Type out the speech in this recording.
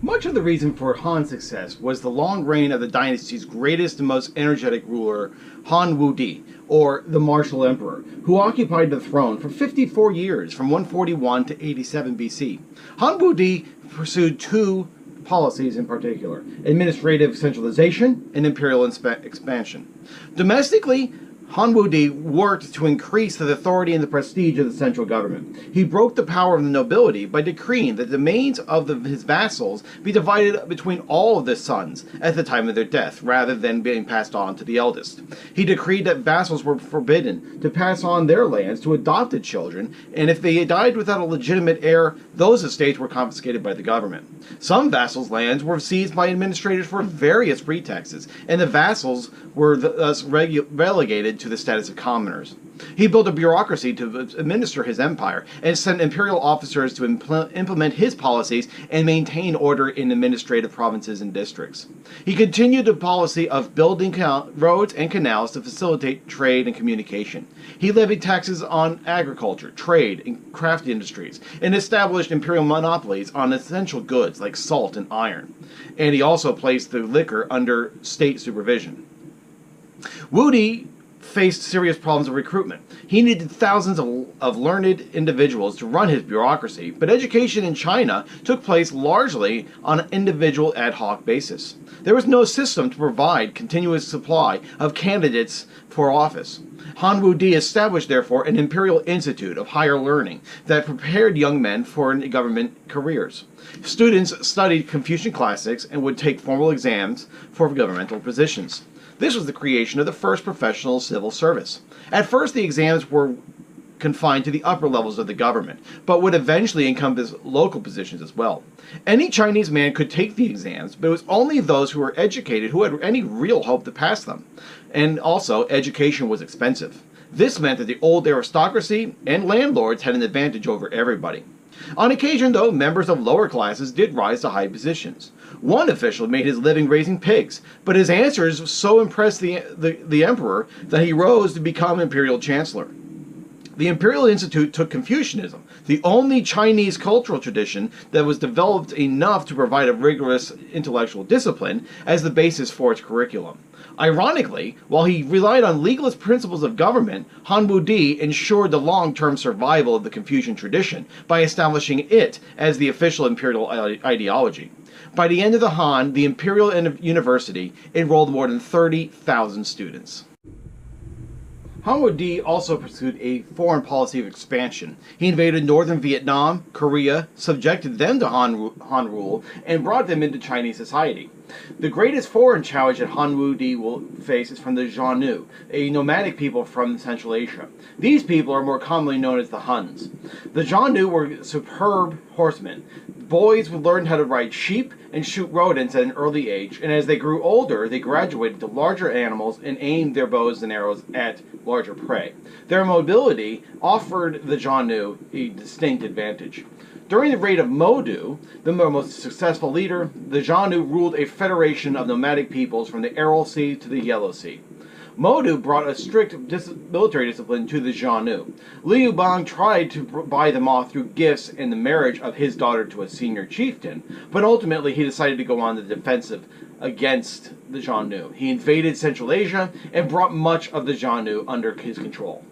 Much of the reason for Han's success was the long reign of the dynasty's greatest and most energetic ruler, Han Wudi, or the Martial Emperor, who occupied the throne for 54 years, from 141 to 87 BC. Han Wudi pursued two policies in particular: administrative centralization and imperial expansion. Domestically, Han Wudi worked to increase the authority and the prestige of the central government. He broke the power of the nobility by decreeing that the domains of his vassals be divided between all of the sons at the time of their death, rather than being passed on to the eldest. He decreed that vassals were forbidden to pass on their lands to adopted children, and if they died without a legitimate heir, those estates were confiscated by the government. Some vassals' lands were seized by administrators for various pretexts, and the vassals were thus relegated to the status of commoners. He built a bureaucracy to administer his empire and sent imperial officers to implement his policies and maintain order in administrative provinces and districts. He continued the policy of building roads and canals to facilitate trade and communication. He levied taxes on agriculture, trade, and craft industries, and established imperial monopolies on essential goods like salt and iron. And he also placed the liquor under state supervision. Wudi faced serious problems of recruitment. He needed thousands of learned individuals to run his bureaucracy, but education in China took place largely on an individual ad hoc basis. There was no system to provide continuous supply of candidates for office. Han Wudi established, therefore, an imperial institute of higher learning that prepared young men for government careers. Students studied Confucian classics and would take formal exams for governmental positions. This was the creation of the first professional civil service. At first, the exams were confined to the upper levels of the government, but would eventually encompass local positions as well. Any Chinese man could take the exams, but it was only those who were educated who had any real hope to pass them. And also, education was expensive. This meant that the old aristocracy and landlords had an advantage over everybody. On occasion, though, members of lower classes did rise to high positions. One official made his living raising pigs, but his answers so impressed the emperor that he rose to become imperial chancellor. The Imperial Institute took Confucianism, the only Chinese cultural tradition that was developed enough to provide a rigorous intellectual discipline, as the basis for its curriculum. Ironically, while he relied on legalist principles of government, Han Wudi ensured the long-term survival of the Confucian tradition by establishing it as the official imperial ideology. By the end of the Han, the Imperial University enrolled more than 30,000 students. Han Wudi also pursued a foreign policy of expansion. He invaded northern Vietnam, Korea, subjected them to Han rule, and brought them into Chinese society. The greatest foreign challenge that Han Wudi will face is from the Xiongnu, a nomadic people from Central Asia. These people are more commonly known as the Huns. The Xiongnu were superb horsemen. Boys would learn how to ride sheep and shoot rodents at an early age, and as they grew older, they graduated to larger animals and aimed their bows and arrows at larger prey. Their mobility offered the Xiongnu a distinct advantage. During the reign of Modu, the most successful leader, the Xiongnu ruled a federation of nomadic peoples from the Aral Sea to the Yellow Sea. Modu brought a strict military discipline to the Xiongnu. Liu Bang tried to buy them off through gifts and the marriage of his daughter to a senior chieftain, but ultimately he decided to go on the defensive against the Xiongnu. He invaded Central Asia and brought much of the Xiongnu under his control.